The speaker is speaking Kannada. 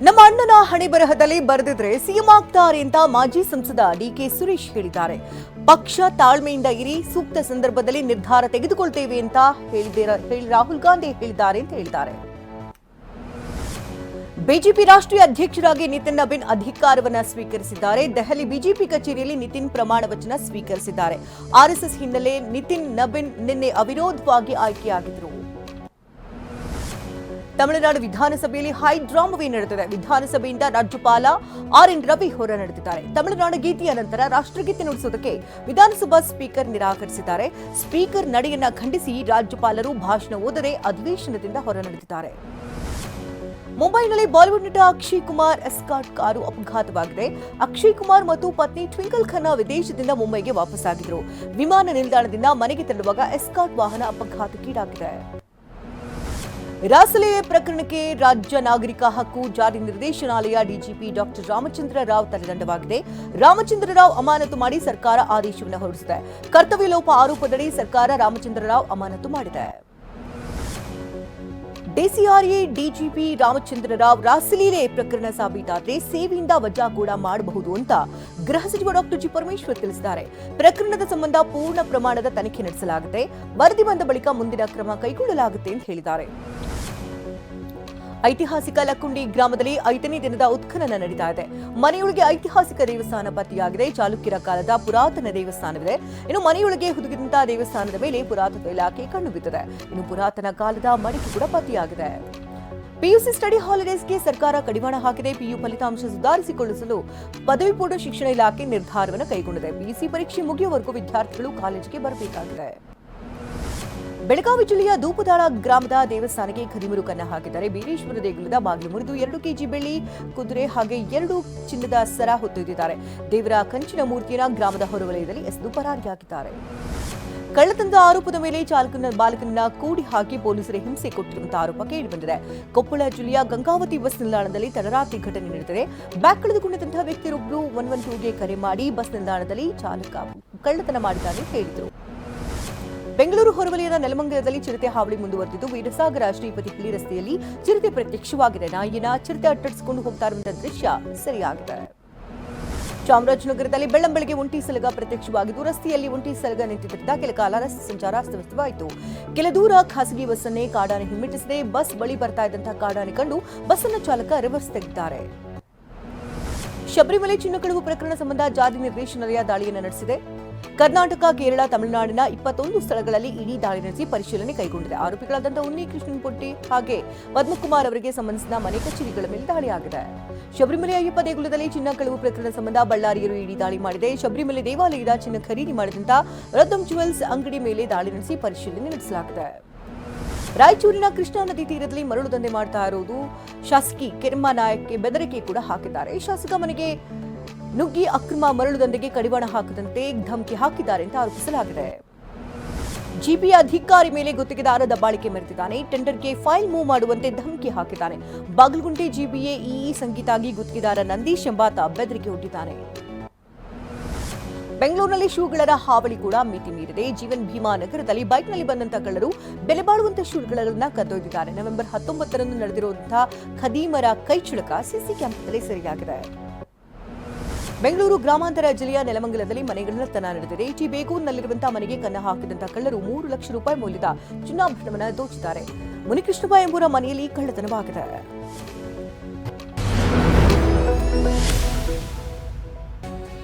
ನಮ್ಮ ಅಣ್ಣನ ಹಣೆ ಬರಹದಲ್ಲಿ ಬರೆದಿದ್ರೆ ಸಿಎಂ ಆಗ್ತಾರೆ ಅಂತ ಮಾಜಿ ಸಂಸದ ಡಿಕೆ ಸುರೇಶ್ ಹೇಳಿದ್ದಾರೆ. ಪಕ್ಷ ತಾಳ್ಮೆಯಿಂದ ಇರಿ, ಸೂಕ್ತ ಸಂದರ್ಭದಲ್ಲಿ ನಿರ್ಧಾರ ತೆಗೆದುಕೊಳ್ತೇವೆ ಅಂತ ರಾಹುಲ್ ಗಾಂಧಿ ಹೇಳಿದ್ದಾರೆ ಅಂತ ಹೇಳಿದ್ದಾರೆ. ಬಿಜೆಪಿ ರಾಷ್ಟ್ರೀಯ ಅಧ್ಯಕ್ಷರಾಗಿ ನಿತಿನ್ ನಬೀನ್ ಅಧಿಕಾರವನ್ನು ಸ್ವೀಕರಿಸಿದ್ದಾರೆ. ದೆಹಲಿ ಬಿಜೆಪಿ ಕಚೇರಿಯಲ್ಲಿ ನಿತಿನ್ ಪ್ರಮಾಣ ವಚನ ಸ್ವೀಕರಿಸಿದ್ದಾರೆ. ಆರ್ಎಸ್ಎಸ್ ಹಿನ್ನೆಲೆ ನಿತಿನ್ ನಬೀನ್ ನಿನ್ನೆ ಅವಿರೋಧವಾಗಿ ಆಯ್ಕೆಯಾಗಿದ್ದರು. ತಮಿಳುನಾಡು ವಿಧಾನಸಭೆಯಲ್ಲಿ ಹೈ ಡ್ರಾಮವೇ ನಡೆದಿದೆ. ವಿಧಾನಸಭೆಯಿಂದ ರಾಜ್ಯಪಾಲ ಆರ್.ಎನ್. ರವಿ ಹೊರ ನಡೆದಿದ್ದಾರೆ. ತಮಿಳುನಾಡು ಗೀತೆಯ ನಂತರ ರಾಷ್ಟ್ರಗೀತೆ ನುಡಿಸುವುದಕ್ಕೆ ವಿಧಾನಸಭಾ ಸ್ಪೀಕರ್ ನಿರಾಕರಿಸಿದ್ದಾರೆ. ಸ್ಪೀಕರ್ ನಡೆಯನ್ನ ಖಂಡಿಸಿ ರಾಜ್ಯಪಾಲರು ಭಾಷಣ ಓದದೆ ಅಧಿವೇಶನದಿಂದ ಹೊರ ನಡೆದಿದ್ದಾರೆ. ಮುಂಬೈನಲ್ಲಿ ಬಾಲಿವುಡ್ ನಟ ಅಕ್ಷಯ್ ಕುಮಾರ್ ಎಸ್ಕಾರ್ಟ್ ಕಾರು ಅಪಘಾತವಾಗಿದೆ. ಅಕ್ಷಯ್ ಕುಮಾರ್ ಮತ್ತು ಪತ್ನಿ ಟ್ವಿಂಕಲ್ ಖನ್ನಾ ವಿದೇಶದಿಂದ ಮುಂಬೈಗೆ ವಾಪಸ್ಸಾಗಿದ್ದರು. ವಿಮಾನ ನಿಲ್ದಾಣದಿಂದ ಮನೆಗೆ ತೆರಳುವಾಗ ಎಸ್ಕಾರ್ಟ್ ವಾಹನ ಅಪಘಾತಕ್ಕೀಡಾಗಿದೆ. ರಾಸಲೀಲೆ ಪ್ರಕರಣಕ್ಕೆ ರಾಜ್ಯ ನಾಗರಿಕ ಹಕ್ಕು ಜಾರಿ ನಿರ್ದೇಶನಾಲಯ ಡಿಜಿಪಿ ಡಾಕ್ಟರ್ ರಾಮಚಂದ್ರ ರಾವ್ ತಲೆದಂಡವಾಗಿದೆ. ರಾಮಚಂದ್ರ ರಾವ್ ಅಮಾನತು ಮಾಡಿ ಸರ್ಕಾರ ಆದೇಶವನ್ನು ಹೊರಡಿಸಿದೆ. ಕರ್ತವ್ಯ ಲೋಪ ಆರೋಪದಡಿ ಸರ್ಕಾರ ರಾಮಚಂದ್ರ ರಾವ್ ಅಮಾನತು ಮಾಡಿದೆ. ಡಿಸಿಆರ್ಎ ಡಿಜಿಪಿ ರಾಮಚಂದ್ರ ರಾವ್ ರಾಸಲೀಲೆ ಪ್ರಕರಣ ಸಾಬೀತಾದರೆ ಸೇವೆಯಿಂದ ವಜಾ ಕೂಡ ಮಾಡಬಹುದು ಅಂತ ಗೃಹ ಸಚಿವ ಡಾಕ್ಟರ್ ಜಿ ಪರಮೇಶ್ವರ್ ತಿಳಿಸಿದ್ದಾರೆ. ಪ್ರಕರಣದ ಸಂಬಂಧ ಪೂರ್ಣ ಪ್ರಮಾಣದ ತನಿಖೆ ನಡೆಸಲಾಗುತ್ತೆ. ವರದಿ ಬಂದ ಬಳಿಕ ಮುಂದಿನ ಕ್ರಮ ಕೈಗೊಳ್ಳಲಾಗುತ್ತೆ ಅಂತ ಹೇಳಿದ್ದಾರೆ. ಐತಿಹಾಸಿಕ ಲಕ್ಕುಂಡಿ ಗ್ರಾಮದಲ್ಲಿ 5ನೇ ದಿನದ ಉತ್ಖನನ ನಡೀತಾ ಇದೆ. ಮನೆಯೊಳಗೆ ಐತಿಹಾಸಿಕ ದೇವಸ್ಥಾನ ಪತ್ತೆಯಾಗಿದೆ. ಚಾಲುಕ್ಯರ ಕಾಲದ ಪುರಾತನ ದೇವಸ್ಥಾನವಿದೆ. ಇನ್ನು ಮನೆಯೊಳಗೆ ಹುದುಗಿದಂತಹ ದೇವಸ್ಥಾನದ ಮೇಲೆ ಪುರಾತತ್ವ ಇಲಾಖೆ ಕಣ್ಣು ಬಿದ್ದಿದೆ. ಇನ್ನು ಪುರಾತನ ಕಾಲದ ಮಡಿಕೆ ಕೂಡ ಪತ್ತೆಯಾಗಿದೆ. ಪಿಯುಸಿ ಸ್ಟಡಿ ಹಾಲಿಡೇಸ್ಗೆ ಸರ್ಕಾರ ಕಡಿವಾಣ ಹಾಕಿದೆ. ಪಿಯು ಫಲಿತಾಂಶ ಸುಧಾರಿಸಿಕೊಳ್ಳಲು ಪದವಿ ಪೂರ್ವ ಶಿಕ್ಷಣ ಇಲಾಖೆ ನಿರ್ಧಾರವನ್ನು ಕೈಗೊಂಡಿದೆ. ಪಿಯುಸಿ ಪರೀಕ್ಷೆ ಮುಗಿಯುವವರೆಗೂ ವಿದ್ಯಾರ್ಥಿಗಳು ಕಾಲೇಜಿಗೆ ಬರಬೇಕಾಗಿದೆ. ಬೆಳಗಾವಿ ಜಿಲ್ಲೆಯ ದೂಪದಾಳ ಗ್ರಾಮದ ದೇವಸ್ಥಾನಕ್ಕೆ ಖದೀಮರು ಕನ್ನ ಹಾಕಿದ್ದಾರೆ. ಬೀರೇಶ್ವರ ದೇಗುಲದ ಬಾಗಿಲು ಮುರಿದು 2 ಕೆಜಿ ಬೆಳ್ಳಿ, ಕುದುರೆ ಹಾಗೆ 2 ಚಿನ್ನದ ಸರ ಹೊತ್ತೊಯ್ದಿದ್ದಾರೆ. ದೇವರ ಕಂಚಿನ ಮೂರ್ತಿಯನ್ನು ಗ್ರಾಮದ ಹೊರವಲಯದಲ್ಲಿ ಎಸೆದು ಪರಾರಿಯಾಗಿದ್ದಾರೆ. ಕಳ್ಳತನದ ಆರೋಪದ ಮೇಲೆ ಬಾಲಕನನ್ನ ಕೂಡಿ ಹಾಕಿ ಪೊಲೀಸರು ಹಿಂಸೆ ಕೊಟ್ಟಿರುವಂತಹ ಆರೋಪ ಕೇಳಿಬಂದಿದೆ. ಕೊಪ್ಪಳ ಜಿಲ್ಲೆಯ ಗಂಗಾವತಿ ಬಸ್ ನಿಲ್ದಾಣದಲ್ಲಿ ತಡರಾತ್ರಿ ಘಟನೆ ನಡೆದಿದೆ. ಬ್ಯಾಗ್ ಕಳೆದುಕೊಂಡಿದ್ದಂತಹ ವ್ಯಕ್ತಿಯೊಬ್ಬರು 112ಗೆ ಕರೆ ಮಾಡಿ ಬಸ್ ನಿಲ್ದಾಣದಲ್ಲಿ ಚಾಲಕ ಕಳ್ಳತನ ಮಾಡಿದ್ದಾನೆ ಹೇಳಿದರು. ಬೆಂಗಳೂರು ಹೊರವಲಯದ ನೆಲಮಂಗಲದಲ್ಲಿ ಚಿರತೆ ಹಾವಳಿ ಮುಂದುವರೆದಿದ್ದು, ವೀರಸಾಗರ ಶ್ರೀಪತಿ ಹುಲಿ ರಸ್ತೆಯಲ್ಲಿ ಚಿರತೆ ಪ್ರತ್ಯಕ್ಷವಾಗಿದೆ. ನಾಯಿನ ಚಿರತೆ ಅಟ್ಟಡಿಸಿಕೊಂಡು ಹೋಗ್ತಾ ಇರುವಂತಹ ದೃಶ್ಯ ಸರಿಯಾಗಿದೆ. ಚಾಮರಾಜನಗರದಲ್ಲಿ ಬೆಳ್ಳಂಬೆಳಗ್ಗೆ ಒಂಟಿ ಸಲಗ ಪ್ರತ್ಯಕ್ಷವಾಗಿದ್ದು, ರಸ್ತೆಯಲ್ಲಿ ಒಂಟಿ ಸಲಗ ನಿಂತಿದ್ದರಿಂದ ಕೆಲ ಕಾಲ ರಸ್ತೆ ಸಂಚಾರ ಅಸ್ತವ್ಯಸ್ತವಾಯಿತು. ಕೆಲ ದೂರ ಖಾಸಗಿ ಬಸ್ಸನ್ನೇ ಕಾಡಾನೆ ಹಿಮ್ಮೆಟ್ಟಿಸದೆ ಬಸ್ ಬಳಿ ಬರ್ತಾ ಇದ್ದಂತಹ ಕಾಡಾನೆ ಕಂಡು ಬಸ್ಸನ್ನ ಚಾಲಕ ರಿವರ್ಸ್ ತೆಗೆದಿದ್ದಾರೆ. ಶಬರಿಮಲೆ ಚಿನ್ನ ಕಳುವು ಪ್ರಕರಣ ಸಂಬಂಧ ಜಾರಿ ನಿರ್ದೇಶನಾಲಯ ದಾಳಿಯನ್ನು ನಡೆಸಿದೆ. ಕರ್ನಾಟಕ, ಕೇರಳ, ತಮಿಳುನಾಡಿನ 21 ಸ್ಥಳಗಳಲ್ಲಿ ಇಡಿ ದಾಳಿ ನಡೆಸಿ ಪರಿಶೀಲನೆ ಕೈಗೊಂಡಿದೆ. ಆರೋಪಿಗಳಾದಂತಹ ಉನ್ನಿ ಕೃಷ್ಣನ್ ಪೊಟ್ಟಿ ಹಾಗೆ ಪದ್ಮಕುಮಾರ್ ಅವರಿಗೆ ಸಂಬಂಧಿಸಿದ ಮನೆ ಕಚೇರಿಗಳ ಮೇಲೆ ದಾಳಿಯಾಗಿದೆ. ಶಬರಿಮಲೆ ಅಯ್ಯಪ್ಪ ದೇಗುಲದಲ್ಲಿ ಚಿನ್ನ ಕಳುವು ಪ್ರಕರಣ ಸಂಬಂಧ ಬಳ್ಳಾರಿಯರು ಇಡಿ ದಾಳಿ ಮಾಡಿದೆ. ಶಬರಿಮಲೆ ದೇವಾಲಯದ ಚಿನ್ನ ಖರೀದಿ ಮಾಡಿದಂತಹ ರಥಮ್ ಜುವೆಲ್ಸ್ ಅಂಗಡಿ ಮೇಲೆ ದಾಳಿ ನಡೆಸಿ ಪರಿಶೀಲನೆ ನಡೆಸಲಾಗಿದೆ. ರಾಯಚೂರಿನ ಕೃಷ್ಣಾ ನದಿ ತೀರದಲ್ಲಿ ಮರಳು ದಂಧೆ ಮಾಡ್ತಾ ಇರುವುದು ಶಾಸಕಿ ಕೆರೆಮ್ಮ ನಾಯಕ್ಕೆ ಬೆದರಿಕೆ ಕೂಡ ಹಾಕಿದ್ದಾರೆ. ಶಾಸಕ ಮನೆಗೆ ನುಗ್ಗಿ ಅಕ್ರಮ ಮರಳು ದಂಧೆಗೆ ಕಡಿವಾಣ ಹಾಕದಂತೆ ಧಮಕಿ ಹಾಕಿದ್ದಾರೆ ಅಂತ ಆರೋಪಿಸಲಾಗಿದೆ. ಜಿಪಿಎ ಅಧಿಕಾರಿ ಮೇಲೆ ಗುತ್ತಿಗೆದಾರ ದಬ್ಬಾಳಿಕೆ ಮೆರೆದಿದ್ದಾನೆ. ಟೆಂಡರ್ಗೆ ಫೈಲ್ ಮೂವ್ ಮಾಡುವಂತೆ ಧಮಕಿ ಹಾಕಿದ್ದಾನೆ. ಬಾಗಲಗುಂಟೆ ಜಿಬಿಎ ಇಇ ಸಂಗೀತಾಗಿ ಗುತ್ತಿಗೆದಾರ ನಂದೀಶ್ ಎಂಬಾತ ಬೆದರಿಕೆ ಒಡ್ಡಿದ್ದಾನೆ. ಬೆಂಗಳೂರಿನಲ್ಲಿ ಶೂಗಳರ ಹಾವಳಿ ಕೂಡ ಮಿತಿ ಮೀರಿದೆ. ಜೀವನ್ ಭೀಮಾ ನಗರದಲ್ಲಿ ಬೈಕ್ನಲ್ಲಿ ಬಂದಂತಹ ಕಳ್ಳರು ಬೆಲೆ ಬಾಳುವಂತಹ ಶೂಗಳನ್ನ ಕದ್ದೊಯ್ದಿದ್ದಾರೆ. ನವೆಂಬರ್ 19ರಂದು ನಡೆದಿರುವಂತಹ ಖದೀಮರ ಕೈಚಳಕ ಸಿಸಿ ಕ್ಯಾಮೆರಾದಲ್ಲಿ ಸೆರೆಯಾಗಿದೆ. ಬೆಂಗಳೂರು ಗ್ರಾಮಾಂತರ ಜಿಲ್ಲೆಯ ನೆಲಮಂಗಲದಲ್ಲಿ ಮನೆಗಳ್ಳತನ ನಡೆದಿದೆ. ಬೇಗೂರಿನಲ್ಲಿರುವಂತಹ ಮನೆಗೆ ಕನ್ನ ಹಾಕಿದಂತಹ ಕಳ್ಳರು 3 ಲಕ್ಷ ರೂಪಾಯಿ ಮೌಲ್ಯದ ಚಿನ್ನಾಭರಣವನ್ನು ದೋಚಿದ್ದಾರೆ. ಮುನಿಕೃಷ್ಣಪ್ಪ ಎಂಬುವರ ಮನೆಯಲ್ಲಿ ಕಳ್ಳತನವಾಗಿದೆ.